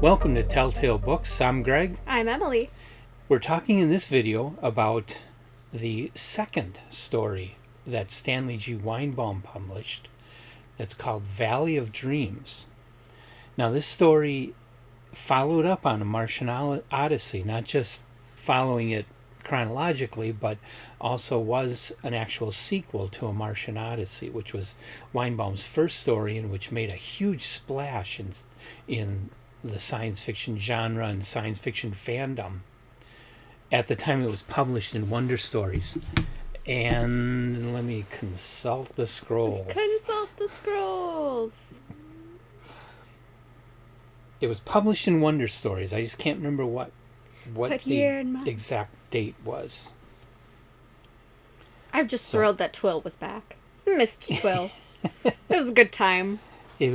Welcome to Telltale Books. I'm Greg. I'm Emily. We're talking in this video about the second story that Stanley G. Weinbaum published that's called Valley of Dreams. Now, this story followed up on A Martian Odyssey, not just following it chronologically, but also was an actual sequel to A Martian Odyssey, which was Weinbaum's first story and which made a huge splash in the science fiction genre and science fiction fandom. At the time, it was published in Wonder Stories. And let me consult the scrolls. It was published in Wonder Stories. I just can't remember what the exact date was. I'm just thrilled that Tweel was back. Missed Tweel. It was a good time. He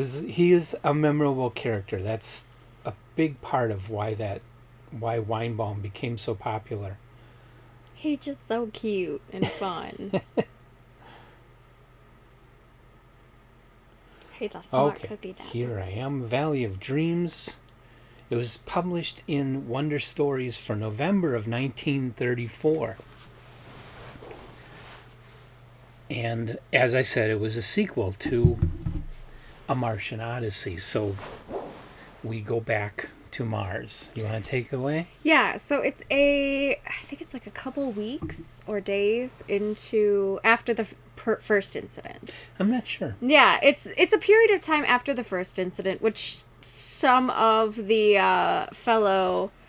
is a memorable character. That's a big part of why Weinbaum became so popular. He's just so cute and fun. Hey, the smart cookie down. Here I am, Valley of Dreams. It was published in Wonder Stories for November of 1934. And as I said, it was a sequel to A Martian Odyssey. So we go back to Mars. You want to take it away? Yeah, so I think it's like a couple weeks or days after the first incident. I'm not sure. Yeah, it's a period of time after the first incident, which some of the some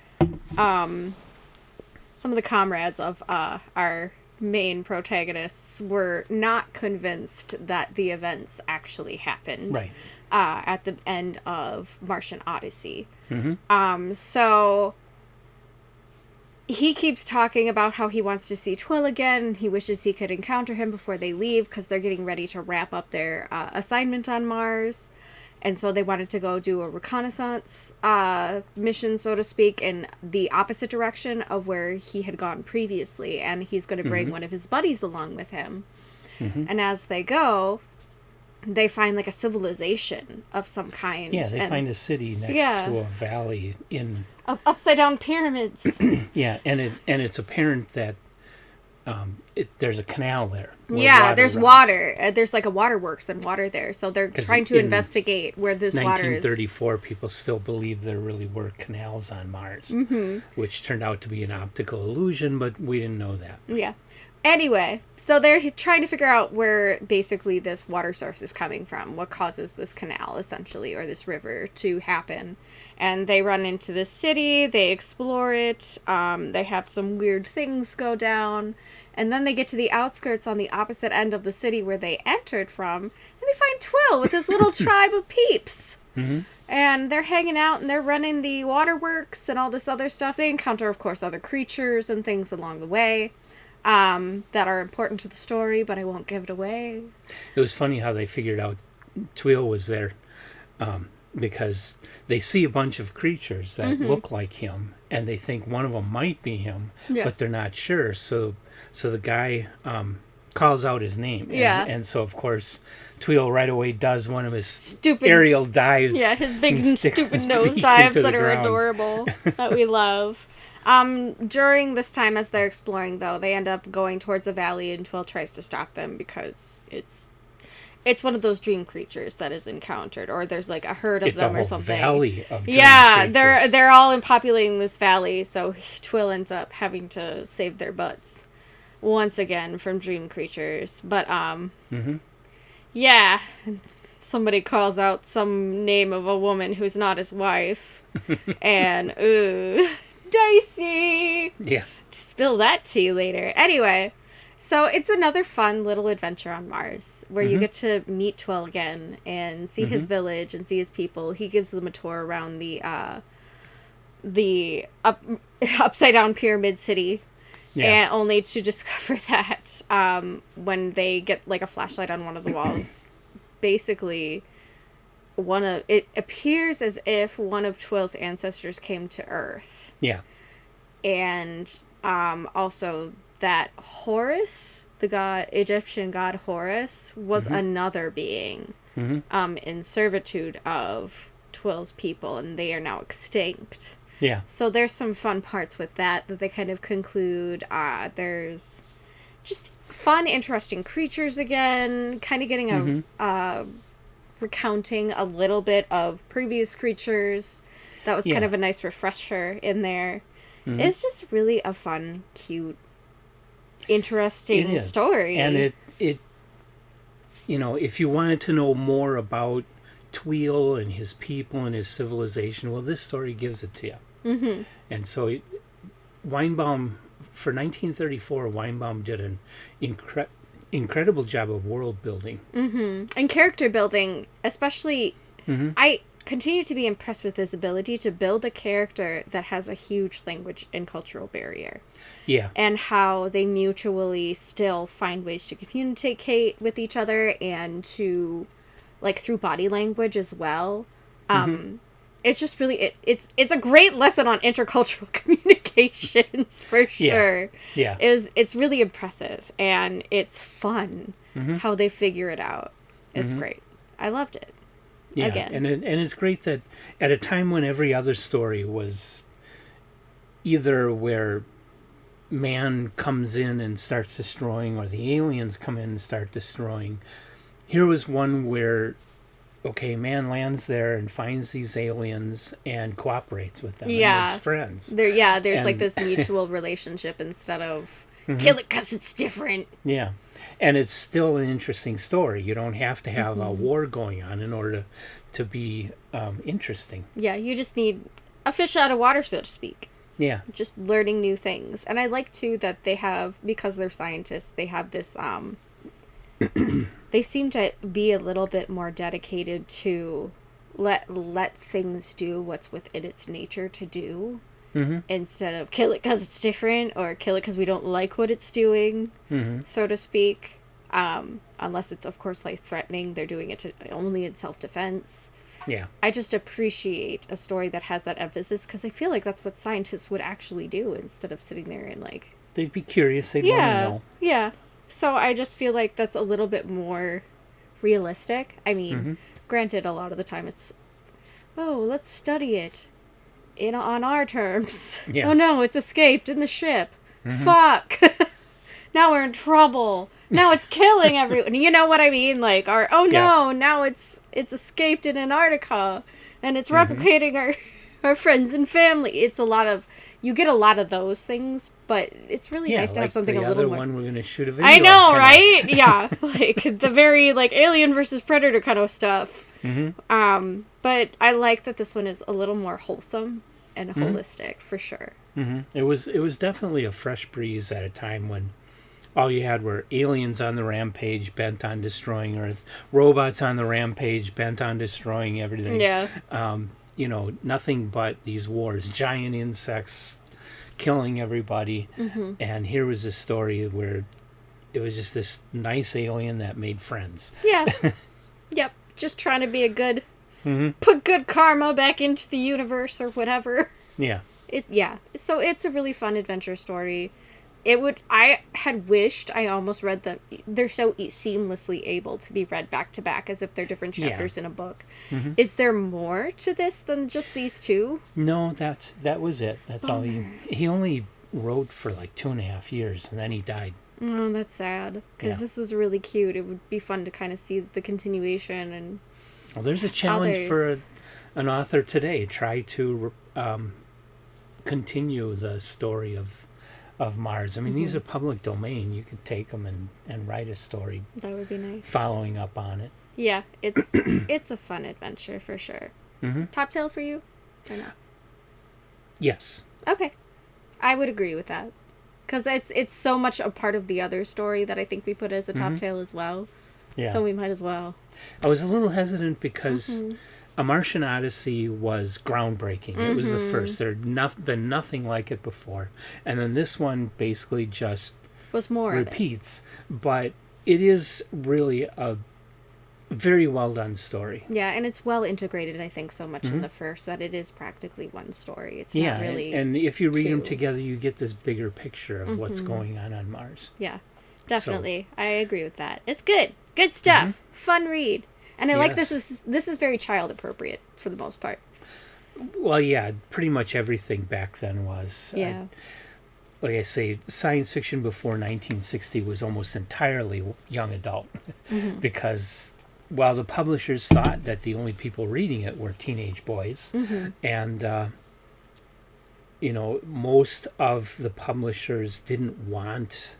of the comrades of our main protagonists were not convinced that the events actually happened. Right. At the end of Martian Odyssey. Mm-hmm. So he keeps talking about how he wants to see Tweel again. He wishes he could encounter him before they leave because they're getting ready to wrap up their assignment on Mars. And so they wanted to go do a reconnaissance mission, so to speak, in the opposite direction of where he had gone previously. And he's going to bring one of his buddies along with him. Mm-hmm. And as they go, they find like a civilization of some kind. Yeah, they find a city next to a valley of upside down pyramids. Yeah, and it's apparent that there's a canal there. Yeah, there's water. There's like a waterworks and water there. So they're trying to investigate where this water is. 1934, people still believe there really were canals on Mars, which turned out to be an optical illusion, but we didn't know that. Yeah. Anyway, so they're trying to figure out where basically this water source is coming from, what causes this canal, essentially, or this river to happen. And they run into this city, they explore it, they have some weird things go down, and then they get to the outskirts on the opposite end of the city where they entered from, and they find Tweel with this little tribe of peeps. Mm-hmm. And they're hanging out, and they're running the waterworks and all this other stuff. They encounter, of course, other creatures and things along the way. That are important to the story, but I won't give it away. It was funny how they figured out Tweel was there because they see a bunch of creatures that look like him, and they think one of them might be him, but they're not sure. So the guy calls out his name, and so of course Tweel right away does one of his stupid aerial dives. Yeah, his big stupid nose dives that are adorable that we love. During this time as they're exploring, though, they end up going towards a valley, and Tweel tries to stop them because it's one of those dream creatures that is encountered, or there's like a herd of them or something. It's a whole valley of dream creatures. They're all populating this valley, so Tweel ends up having to save their butts once again from dream creatures. But yeah, somebody calls out some name of a woman who's not his wife, and dicey. Yeah. Spill that tea later. Anyway, so it's another fun little adventure on Mars where you get to meet Tweel again and see his village and see his people. He gives them a tour around the upside down pyramid city. Yeah. And only to discover that when they get like a flashlight on one of the walls, basically it appears as if one of Tweel's ancestors came to Earth. Yeah. And also that Horus, the Egyptian god Horus, was another being in servitude of Twill's people, and they are now extinct. Yeah. So there's some fun parts with that they kind of conclude. There's just fun, interesting creatures again, kind of getting a recounting a little bit of previous creatures. That was kind of a nice refresher in there. Mm-hmm. It's just really a fun, cute, interesting story. And it if you wanted to know more about Tweel and his people and his civilization, well, this story gives it to you. Mm-hmm. And so Weinbaum, for 1934, Weinbaum did an incredible job of world building. Mm-hmm. And character building, especially. Mm-hmm. I continue to be impressed with his ability to build a character that has a huge language and cultural barrier. Yeah. And how they mutually still find ways to communicate with each other and to, through body language as well. It's just really, it's a great lesson on intercultural communications, for sure. Yeah. It's really impressive, and it's fun how they figure it out. It's great. I loved it. Yeah, again. And it's great that at a time when every other story was either where man comes in and starts destroying, or the aliens come in and start destroying, here was one where, man lands there and finds these aliens and cooperates with them and makes friends. There's this mutual relationship instead of kill it because it's different. Yeah. And it's still an interesting story. You don't have to have a war going on in order to be interesting. Yeah, you just need a fish out of water, so to speak. Yeah. Just learning new things. And I like, too, that they have, because they're scientists, they have this, they seem to be a little bit more dedicated to let things do what's within its nature to do. Instead of kill it because it's different, or kill it because we don't like what it's doing, so to speak. Unless it's, of course, life-threatening. They're doing it only in self-defense. Yeah. I just appreciate a story that has that emphasis, because I feel like that's what scientists would actually do instead of sitting there and, They'd be curious. They'd want to know. Yeah. So I just feel like that's a little bit more realistic. I mean, granted, a lot of the time it's, let's study it. On our terms. Yeah. Oh no, it's escaped in the ship. Fuck. Now we're in trouble. Now it's killing everyone. You know what I mean? Now it's escaped in Antarctica and it's replicating our friends and family. It's you get a lot of those things, but it's really nice to have something a little more. The other one we're going to shoot a video. I know, right? Yeah. The very Alien versus Predator kind of stuff. But I like that this one is a little more wholesome and holistic, for sure. It was definitely a fresh breeze at a time when all you had were aliens on the rampage bent on destroying Earth, robots on the rampage bent on destroying everything. Yeah. Nothing but these wars, giant insects killing everybody. And here was a story where it was just this nice alien that made friends. Yeah. Yep. Just trying to be a good... Put good karma back into the universe or whatever. Yeah. So it's a really fun adventure story. I had wished I almost read them. They're so seamlessly able to be read back to back as if they're different chapters in a book. Is there more to this than just these two? No, that was it. That's all he only wrote for 2.5 years, and then he died. Oh, that's sad. Because this was really cute. It would be fun to kind of see the continuation and... Well, there's a challenge for an author today. Try to continue the story of Mars. I mean, these are public domain. You could take them and write a story. That would be nice. Following up on it. Yeah, it's a fun adventure for sure. Top tail for you or not? Yes. Okay. I would agree with that. Because it's so much a part of the other story that I think we put as a top tail as well. Yeah. So we might as well. I was a little hesitant because A Martian Odyssey was groundbreaking. It was the first. There had been nothing like it before. And then this one basically just was more repeats. But it is really a very well done story. Yeah, and it's well integrated, I think, so much in the first that it is practically one story. It's not really and if you read them together, you get this bigger picture of what's going on Mars. Yeah, definitely. So, I agree with that. It's good. Good stuff. Fun read. And I like Yes. this is very child appropriate for the most part. Well, yeah, pretty much everything back then was. Yeah. Like I say, science fiction before 1960 was almost entirely young adult because while the publishers thought that the only people reading it were teenage boys, and most of the publishers didn't want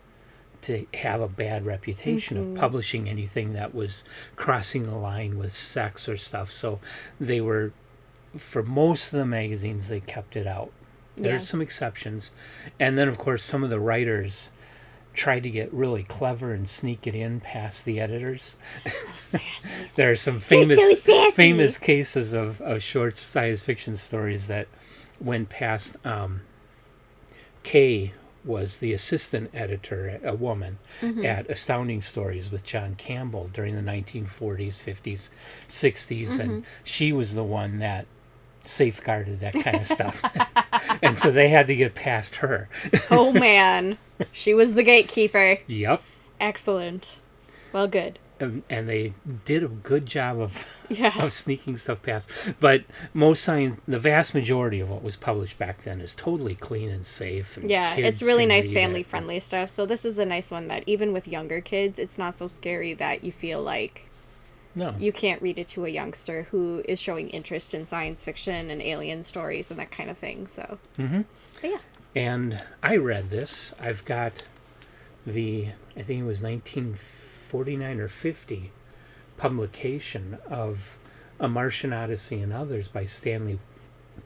to have a bad reputation of publishing anything that was crossing the line with sex or stuff. So they were, for most of the magazines, they kept it out. There's some exceptions. And then, of course, some of the writers tried to get really clever and sneak it in past the editors. There are some famous cases of short science fiction stories that went past. Kay was the assistant editor, a woman, at Astounding Stories with John Campbell during the 1940s, 50s, 60s, and she was the one that safeguarded that kind of stuff. And so they had to get past her. Oh, man. She was the gatekeeper. Yep. Excellent. Well, good. And they did a good job of Yeah. sneaking stuff past. But the vast majority of what was published back then is totally clean and safe. And Yeah, kids it's really can nice read family-friendly stuff. So this is a nice one that even with younger kids, it's not so scary that you feel like No. you can't read it to a youngster who is showing interest in science fiction and alien stories and that kind of thing. So, but yeah. And I read this. I've got I think it was 1949 or 50 publication of A Martian Odyssey and Others by Stanley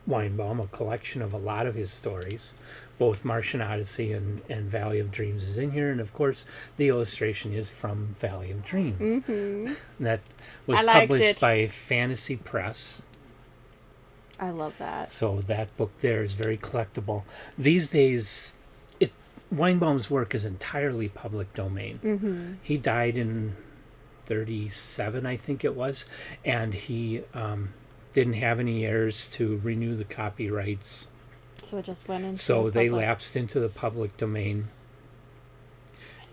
Weinbaum, a collection of a lot of his stories. Both Martian Odyssey and Valley of Dreams is in here, and of course the illustration is from Valley of Dreams. That was published by Fantasy Press. I love that. So that book there is very collectible. These days, Weinbaum's work is entirely public domain. He died in 1937, I think it was, and he didn't have any heirs to renew the copyrights. So it just went into So they public. lapsed into the public domain.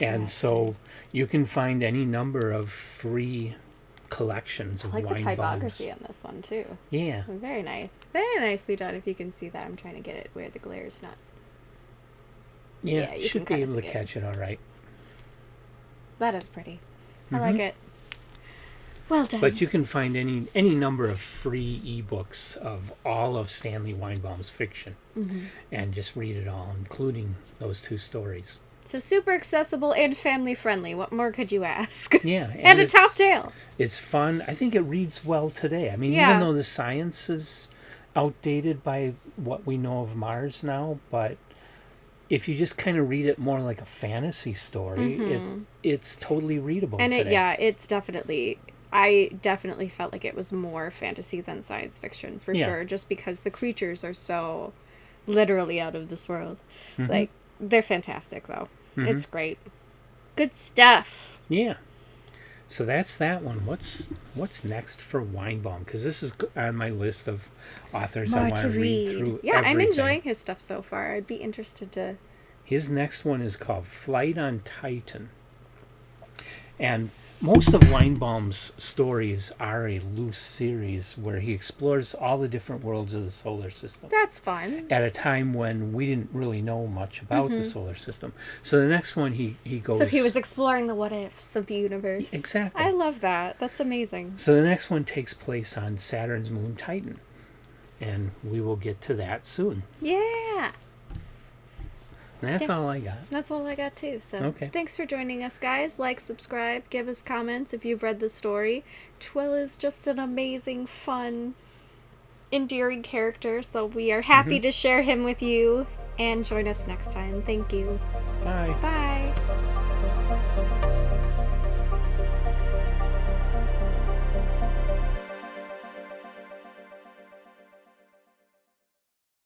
And so you can find any number of free collections of I like the Weinbaum's. typography on this one too. Yeah. Very nice. Very nicely done. If you can see that, I'm trying to get it where the glare is not. Yeah, you you should can be kinda able to see it. catch it all right. That is pretty. I like it. Well done. But you can find any number of free ebooks of all of Stanley Weinbaum's fiction and just read it all, including those two stories. So super accessible and family friendly. What more could you ask? Yeah. And a top tail. It's fun. I think it reads well today. I mean, Yeah. even though the science is outdated by what we know of Mars now, but if you just kind of read it more like a fantasy story, it's totally readable And today. it's definitely. I definitely felt like it was more fantasy than science fiction for sure, just because the creatures are so literally out of this world. Like, they're fantastic though. It's great. Good stuff. Yeah. So that's that one. What's next for Weinbaum? Because this is on my list of authors I want to read through. Yeah, I'm everything. enjoying his stuff so far. I'd be interested to. His next one is called Flight on Titan. And most of Weinbaum's stories are a loose series where he explores all the different worlds of the solar system That's fun. at a time when we didn't really know much about the solar system. So the next one he goes... So he was exploring the what ifs of the universe. Exactly. I love that. That's amazing. So the next one takes place on Saturn's moon Titan. And we will get to that soon. Yeah. And that's all I got. That's all I got too. So Okay. thanks for joining us, guys. Like, subscribe, give us comments if you've read the story. Tweel is just an amazing, fun, endearing character. So we are happy to share him with you. And join us next time. Thank you. Bye. Bye.